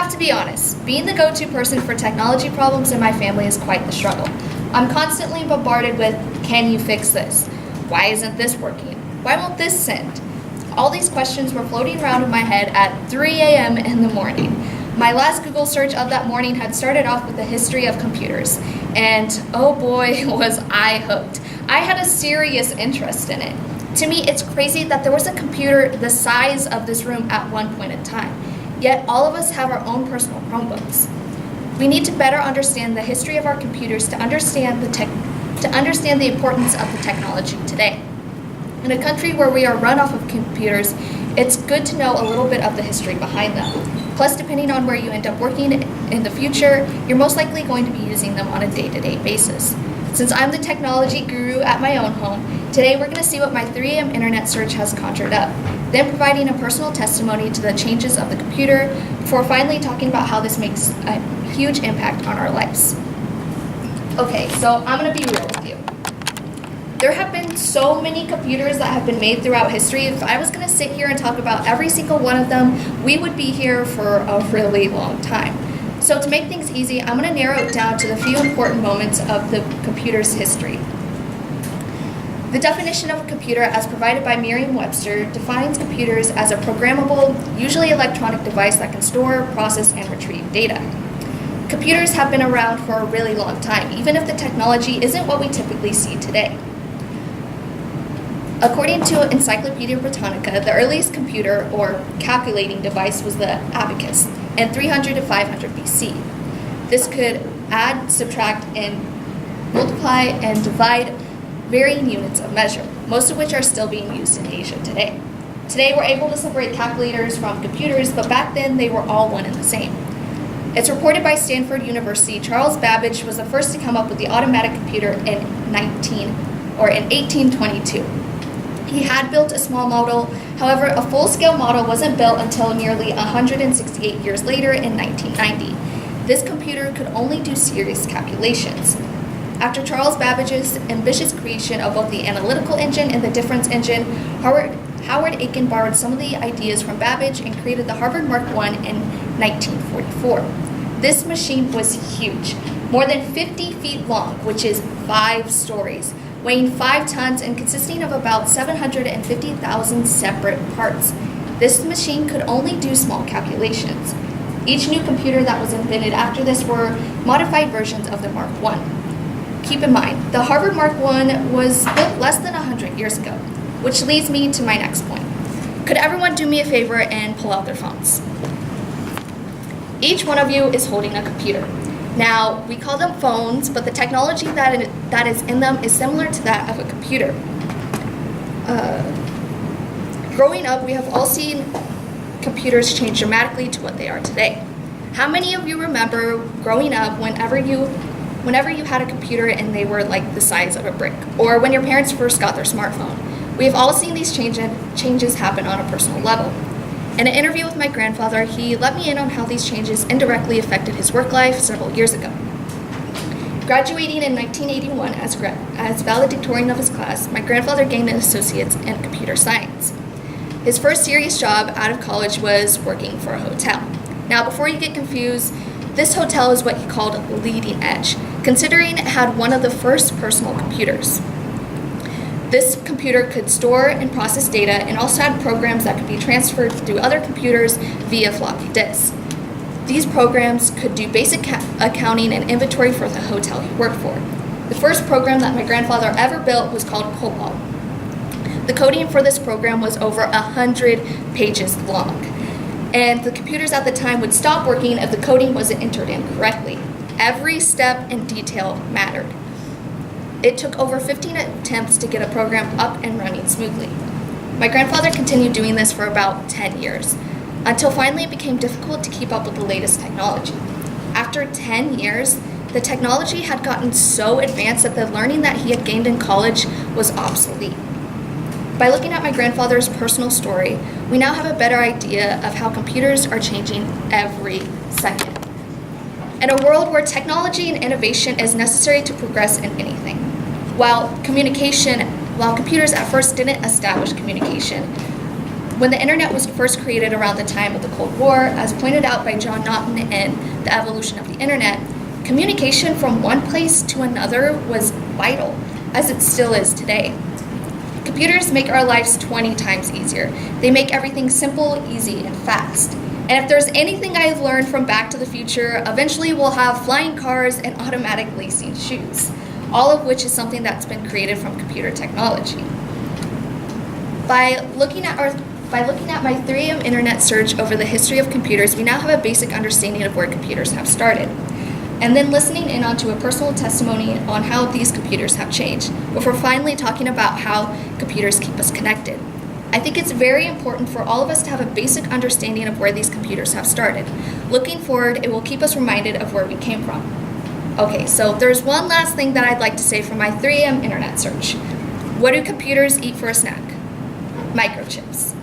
have to be honest, being the go-to person for technology problems in my family is quite the struggle. I'm constantly bombarded with, can you fix this? Why isn't this working? Why won't this send? All these questions were floating around in my head at 3 a.m. in the morning. My last Google search of that morning had started off with the history of computers, and oh boy, was I hooked. I had a serious interest in it. To me, it's crazy that there was a computer the size of this room at one point in time, yet all of us have our own personal Chromebooks. We need to better understand the history of our computers to understand the importance of the technology today. In a country where we are run off of computers, it's good to know a little bit of the history behind them. Plus, depending on where you end up working in the future, you're most likely going to be using them on a day-to-day basis. Since I'm the technology guru at my own home, today we're going to see what my 3 a.m. internet search has conjured up, then providing a personal testimony to the changes of the computer, before finally talking about how this makes a huge impact on our lives. Okay, so I'm going to be real with you. There have been so many computers that have been made throughout history. If I was going to sit here and talk about every single one of them, we would be here for a really long time. So to make things easy, I'm going to narrow it down to the few important moments of the computer's history. The definition of a computer as provided by Merriam-Webster defines computers as a programmable, usually electronic device that can store, process, and retrieve data. Computers have been around for a really long time, even if the technology isn't what we typically see today. According to Encyclopedia Britannica, the earliest computer or calculating device was the abacus in 300 to 500 BC. This could add, subtract, and multiply and divide varying units of measure, most of which are still being used in Asia today. Today we're able to separate calculators from computers, but back then they were all one and the same. It's reported by Stanford University, Charles Babbage was the first to come up with the automatic computer in 1822. He had built a small model, however, a full-scale model wasn't built until nearly 168 years later in 1990. This computer could only do serious calculations. After Charles Babbage's ambitious creation of both the analytical engine and the difference engine, Howard Aiken borrowed some of the ideas from Babbage and created the Harvard Mark I in 1944. This machine was huge, more than 50 feet long, which is 5 stories, weighing 5 tons and consisting of about 750,000 separate parts. This machine could only do small calculations. Each new computer that was invented after this were modified versions of the Mark I. Keep in mind, the Harvard Mark I was built less than 100 years ago, which leads me to my next point. Could everyone do me a favor and pull out their phones? Each one of you is holding a computer. Now, we call them phones, but the technology that is in them is similar to that of a computer. Growing up, we have all seen computers change dramatically to what they are today. How many of you remember growing up whenever you had a computer and they were like the size of a brick, or when your parents first got their smartphone? We have all seen these changes happen on a personal level. In an interview with my grandfather, he let me in on how these changes indirectly affected his work life several years ago. Graduating in 1981 as valedictorian of his class, my grandfather gained an associate's in computer science. His first serious job out of college was working for a hotel. Now, before you get confused, this hotel is what he called leading edge, considering it had one of the first personal computers. This computer could store and process data and also had programs that could be transferred through other computers via floppy disks. These programs could do basic accounting and inventory for the hotel he worked for. The first program that my grandfather ever built was called COBOL. The coding for this program was over 100 pages long, and the computers at the time would stop working if the coding wasn't entered in correctly. Every step and detail mattered. It took over 15 attempts to get a program up and running smoothly. My grandfather continued doing this for about 10 years, until finally it became difficult to keep up with the latest technology. After 10 years, the technology had gotten so advanced that the learning that he had gained in college was obsolete. By looking at my grandfather's personal story, we now have a better idea of how computers are changing every second. In a world where technology and innovation is necessary to progress in anything, while computers at first didn't establish communication, When the internet was first created around the time of the Cold War, as pointed out by John Naughton in The Evolution of the Internet, communication from one place to another was vital, as it still is today. Computers make our lives 20 times easier. They make everything simple, easy, and fast. And if there's anything I've learned from Back to the Future, eventually we'll have flying cars and automatic lacing shoes, all of which is something that's been created from computer technology. By looking at my 3am internet search over the history of computers, we now have a basic understanding of where computers have started. And then listening in onto a personal testimony on how these computers have changed, before finally talking about how computers keep us connected. I think it's very important for all of us to have a basic understanding of where these computers have started. Looking forward, it will keep us reminded of where we came from. Okay, so there's one last thing that I'd like to say from my 3am internet search. What do computers eat for a snack? Microchips.